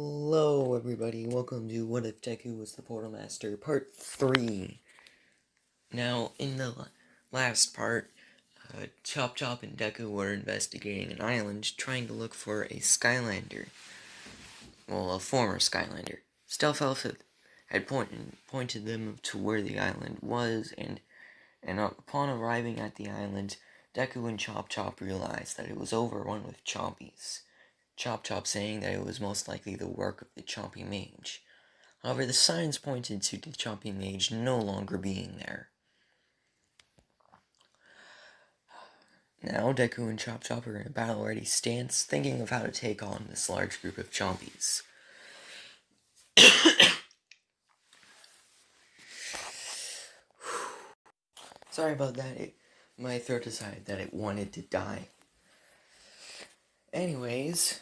Hello everybody, welcome to What If Deku Was the Portal Master, Part 3. Now, in the last part, Chop and Deku were investigating an island trying to look for a Skylander. Well, a former Skylander. Stealth Elf had pointed them to where the island was, and upon arriving at the island, Deku and Chop realized that it was overrun with chompies. Chop saying that it was most likely the work of the chompy mage. However, the signs pointed to the chompy mage no longer being there. Now, Deku and Chop are in a battle-ready stance, thinking of how to take on this large group of chompies. Sorry about that, my throat decided that it wanted to die. Anyways,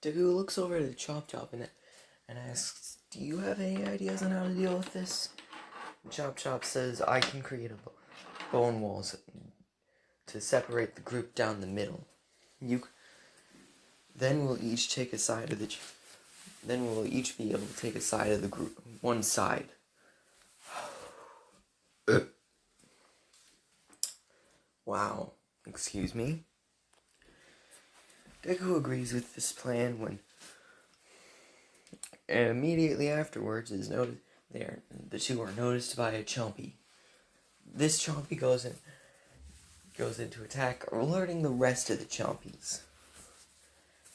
Deku looks over to Chop and asks, "Do you have any ideas on how to deal with this?" Chop says, "I can create a bone walls to separate the group down the middle. Then we'll each take a side of then we'll each be able to take a side of the group, one side." Wow, excuse me. Deku agrees with this plan and immediately afterwards the two are noticed by a chompy. This chompy goes into attack, alerting the rest of the chompies.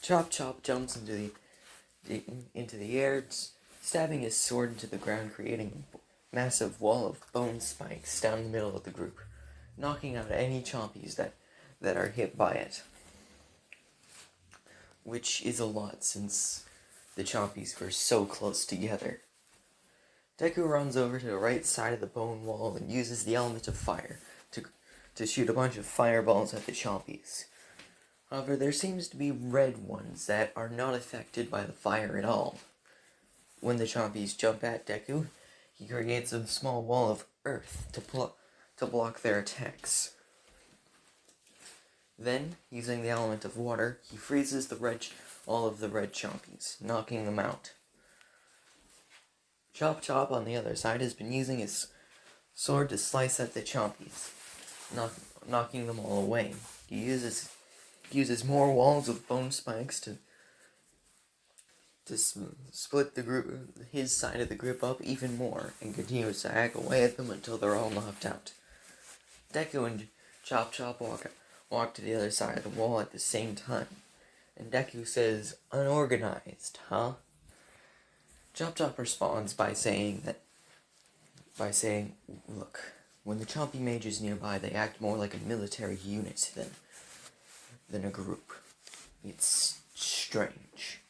Chop jumps into the air, stabbing his sword into the ground, creating a massive wall of bone spikes down the middle of the group, knocking out any chompies that are hit by it. Which is a lot since the chompies were so close together. Deku runs over to the right side of the bone wall and uses the element of fire to shoot a bunch of fireballs at the chompies. However, there seems to be red ones that are not affected by the fire at all. When the chompies jump at Deku, he creates a small wall of earth to block their attacks. Then, using the element of water, he freezes all of the red chompies, knocking them out. Chop on the other side has been using his sword to slice at the chompies, knocking them all away. He uses more walls of bone spikes to split his side of the group up even more, and continues to hack away at them until they're all knocked out. Deku and Chop walk to the other side of the wall at the same time, and Deku says, "Unorganized, huh?" Chop responds by saying, "Look, when the chompy mage is nearby, they act more like a military unit than a group. It's strange."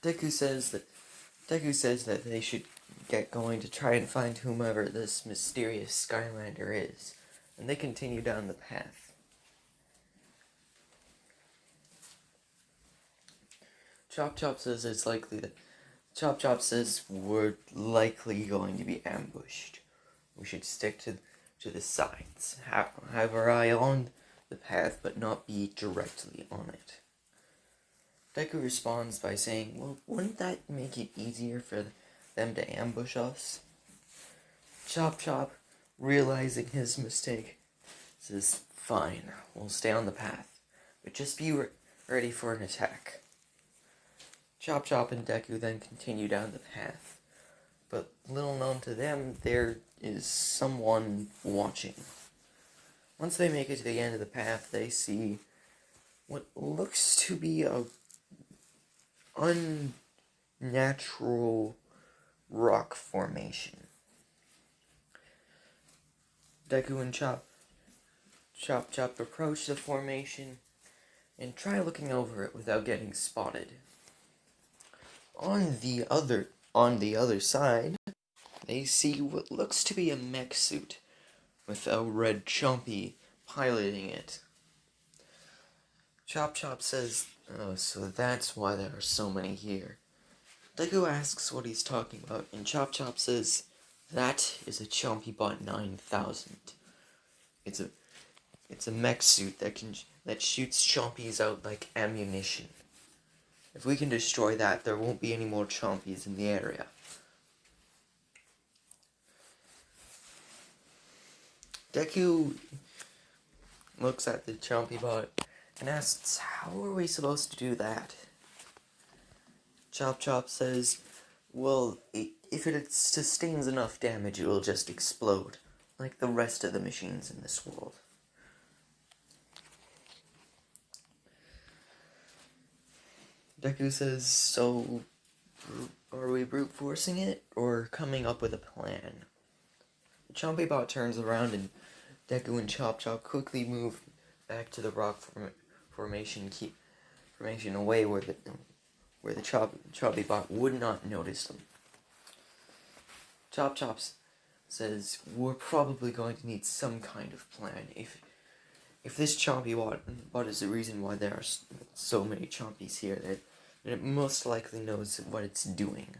Deku says that they should get going to try and find whomever this mysterious Skylander is, and they continue down the path. Chop says it's likely that Chop says we're likely going to be ambushed. We should stick to the sides, have our eye on the path, but not be directly on it. Deku responds by saying, "Well, wouldn't that make it easier for them to ambush us?" Chop, realizing his mistake, says, "Fine, we'll stay on the path, but just be ready for an attack." Chop and Deku then continue down the path, but little known to them, there is someone watching. Once they make it to the end of the path, they see what looks to be a unnatural rock formation. Deku and Chop approach the formation and try looking over it without getting spotted. On the other side, they see what looks to be a mech suit with a red chompy piloting it. Chop says, "Oh, so that's why there are so many here." Deku asks what he's talking about, and Chop says, "That is a Chompy Bot 9000. It's a mech suit that shoots chompies out like ammunition. If we can destroy that, there won't be any more chompies in the area. Deku looks at the chompy bot and asks, how are we supposed to do that? Chop Chop says, well, if it sustains enough damage, it will just explode, like the rest of the machines in this world. Deku says, so are we brute forcing it, or coming up with a plan? The chompy bot turns around and Deku and Chop Chop quickly move back to the rock formation away where the choppy bot would not notice them. Chop Chop says, we're probably going to need some kind of plan. If this chompy bot is the reason why there are so many chompies here, then it most likely knows what it's doing.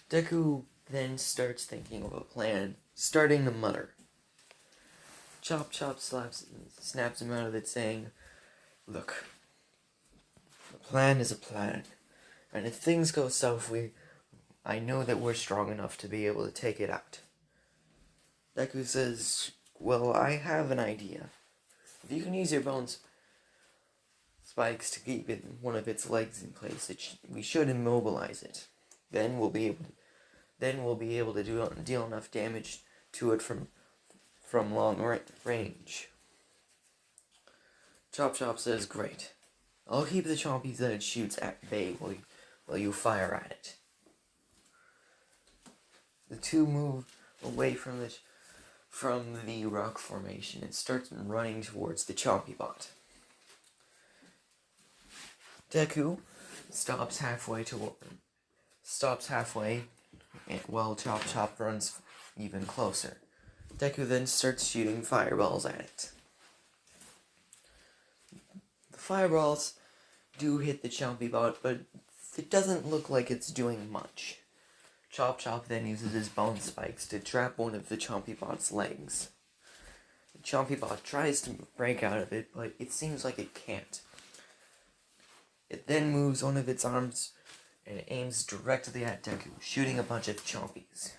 Deku then starts thinking of a plan, starting to mutter. Chop Chop snaps him out of it, saying, look, a plan is a plan, and if things go south, I know that we're strong enough to be able to take it out. Deku says, well, I have an idea. If you can use your bone spikes to keep one of its legs in place, we should immobilize it. Then we'll be able to deal enough damage to it from long range. Chop Chop says, great. I'll keep the chompies that it shoots at bay while you fire at it. The two move away from the rock formation and starts running towards the chompy bot. Deku stops halfway while Chop Chop runs even closer. Deku then starts shooting fireballs at it. The fireballs do hit the chompy bot, but it doesn't look like it's doing much. Chop Chop then uses his bone spikes to trap one of the chompy bot's legs. The chompy bot tries to break out of it, but it seems like it can't. It then moves one of its arms and aims directly at Deku, shooting a bunch of chompies.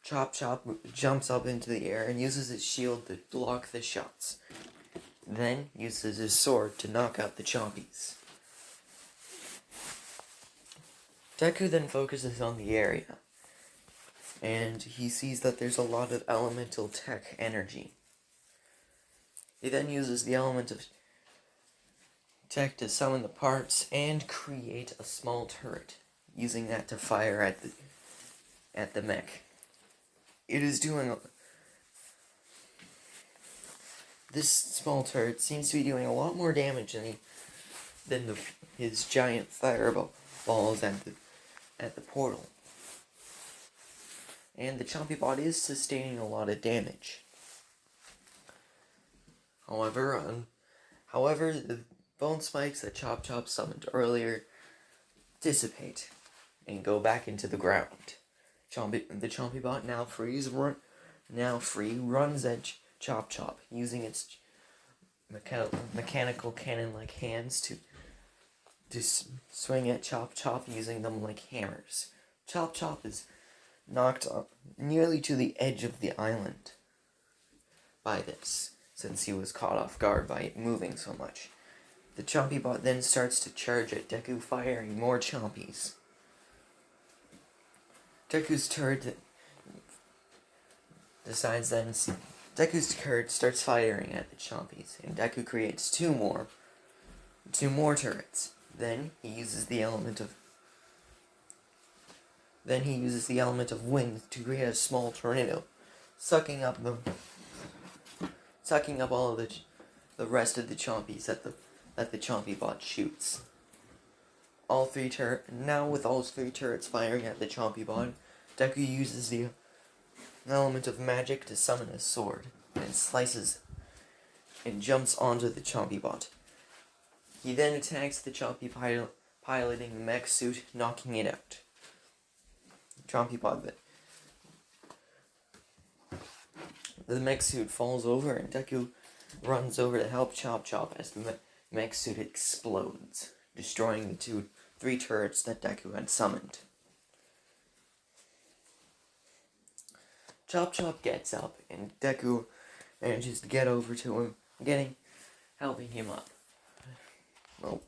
Chop Chop jumps up into the air and uses his shield to block the shots. Then uses his sword to knock out the chompies. Deku then focuses on the area, and he sees that there's a lot of elemental tech energy. He then uses the element of tech to summon the parts and create a small turret, using that to fire at the mech. This small turret seems to be doing a lot more damage than his giant fireballs at the portal. And the chompy bot is sustaining a lot of damage. However, the bone spikes that Chop Chop summoned earlier dissipate and go back into the ground. The chompy bot now free runs at Chop Chop, using its mechanical cannon-like hands to swing at Chop Chop, using them like hammers. Chop Chop is knocked up nearly to the edge of the island by this, since he was caught off guard by it moving so much. The chompy bot then starts to charge at Deku, firing more chompies. Deku's turret starts firing at the chompies, and Deku creates two more turrets. Then he uses the element of wind to create a small tornado, sucking up all of the rest of the chompies that the chompy bot shoots. Now with all 3 turrets firing at the chompy bot, Deku uses the element of magic to summon a sword and slices and jumps onto the chompy bot. He then attacks the chompy piloting the mech suit, knocking it out. chompy pod, but the mech suit falls over and Deku runs over to help Chop Chop as the mech suit explodes, destroying the three turrets that Deku had summoned. Chop Chop gets up and Deku manages to get over to him, helping him up. Well,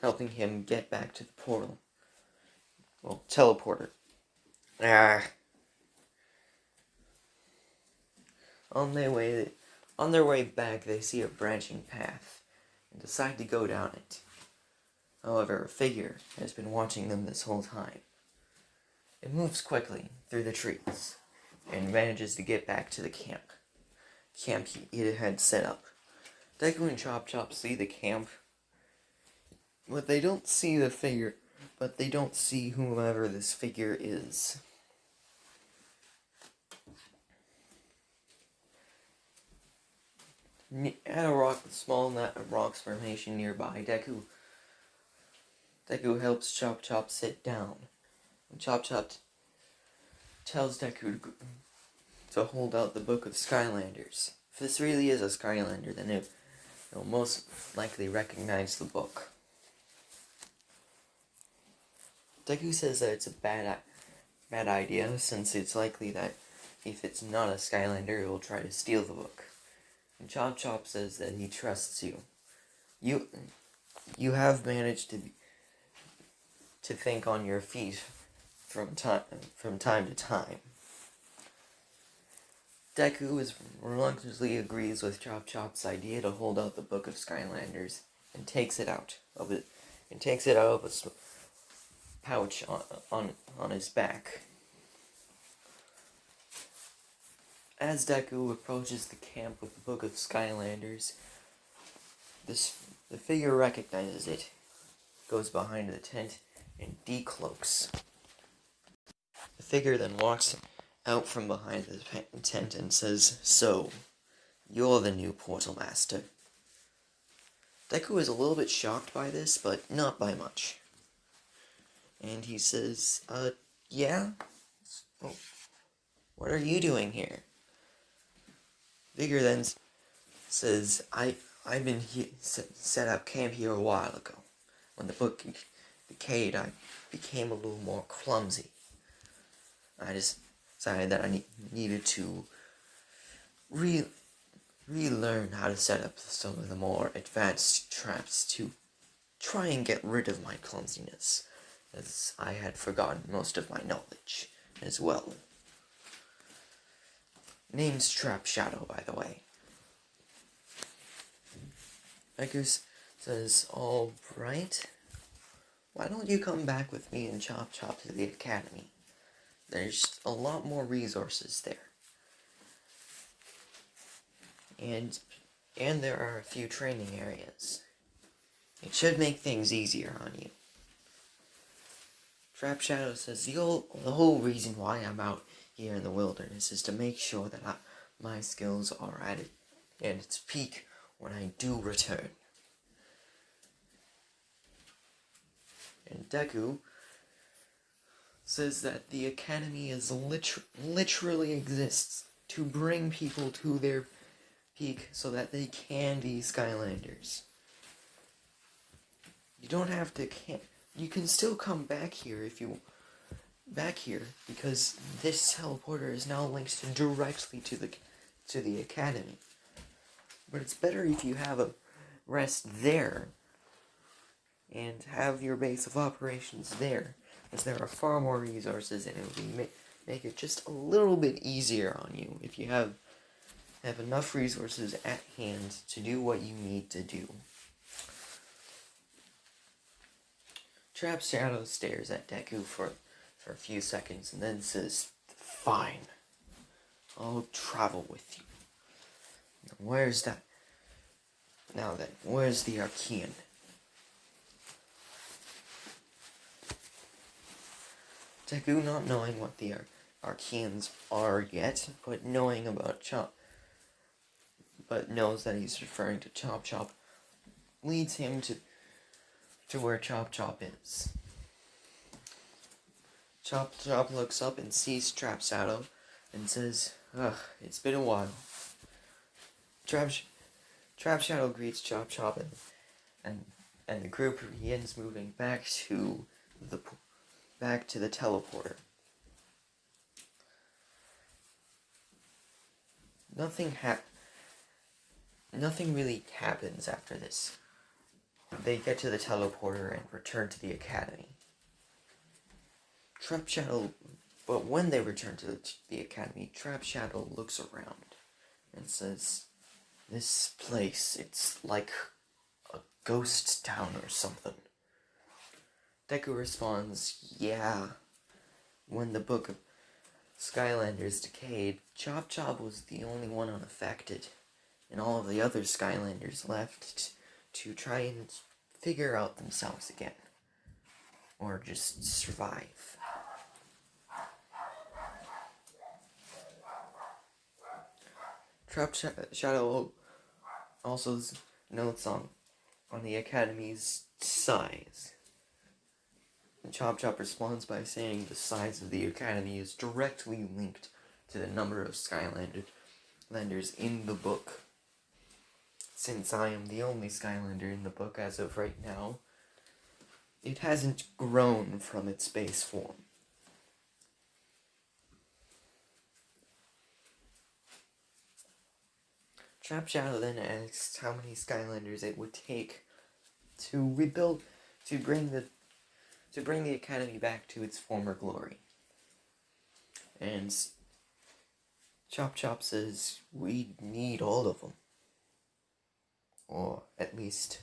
helping him get back to the portal. Well, teleporter. On their way back, they see a branching path and decide to go down it. However, a figure has been watching them this whole time. It moves quickly through the trees and manages to get back to the camp it had set up. Deku and Chop Chop see the camp, but they don't see the figure, but they don't see whomever this figure is. At a small net of rocks formation nearby, Deku helps Chop Chop sit down. And Chop Chop tells Deku to hold out the Book of Skylanders. If this really is a Skylander, then it'll most likely recognize the book. Deku says that it's a bad idea, since it's likely that if it's not a Skylander, it will try to steal the book. And Chop Chop says that he trusts you. You have managed to think on your feet from time to time. Deku reluctantly agrees with Chop Chop's idea to hold out the Book of Skylanders and takes it out of a pouch on his back. As Deku approaches the camp with the Book of Skylanders, the figure recognizes it, goes behind the tent, and decloaks. The figure then walks out from behind the tent and says, "So, you're the new Portal Master." Deku is a little bit shocked by this, but not by much. And he says, yeah? Oh, what are you doing here?" Figure then says, I've been set up camp here a while ago. When the book decayed, I became a little more clumsy. I decided that I needed to relearn how to set up some of the more advanced traps to try and get rid of my clumsiness, as I had forgotten most of my knowledge as well. Name's Trap Shadow, by the way. Deku says, "All right. Why don't you come back with me and Chop Chop to the academy? There's a lot more resources there. And there are a few training areas. It should make things easier on you." Trap Shadow says, the whole reason why I'm out here in the wilderness is to make sure that my skills are at its peak when I do return." And Deku says that the academy is literally exists to bring people to their peak so that they can be Skylanders. You don't have to you can still come back here because this teleporter is now linked directly to the academy. But it's better if you have a rest there and have your base of operations there, as there are far more resources and it will make it just a little bit easier on you if you have enough resources at hand to do what you need to do. Trap Shadow stares at Deku for a few seconds and then says, "Fine, I'll travel with you. Where's the Archean?" Deku, not knowing what the Archeans are yet, but knowing about but knows that he's referring to Chop Chop, leads him to where Chop Chop is. Chop Chop looks up and sees Trap Shadow and says, "Ugh, it's been a while." Trap Shadow greets Chop Chop and the group begins moving back to the teleporter. Nothing really happens after this. They get to the teleporter and return to the academy. But when they return to the academy, Trap Shadow looks around and says, "This place, it's like a ghost town or something." Deku responds, "Yeah, when the book of Skylanders decayed, Chop Chop was the only one unaffected, and all of the other Skylanders left to try and figure out themselves again, or just survive." Trap Shadow also notes on the Academy's size. And Chop Chop responds by saying the size of the Academy is directly linked to the number of Skylanders in the book. Since I am the only Skylander in the book as of right now, it hasn't grown from its base form. Trap Shadow then asks how many Skylanders it would take to rebuild, to bring the Academy back to its former glory. And Chop Chop says, "We need all of them. Or at least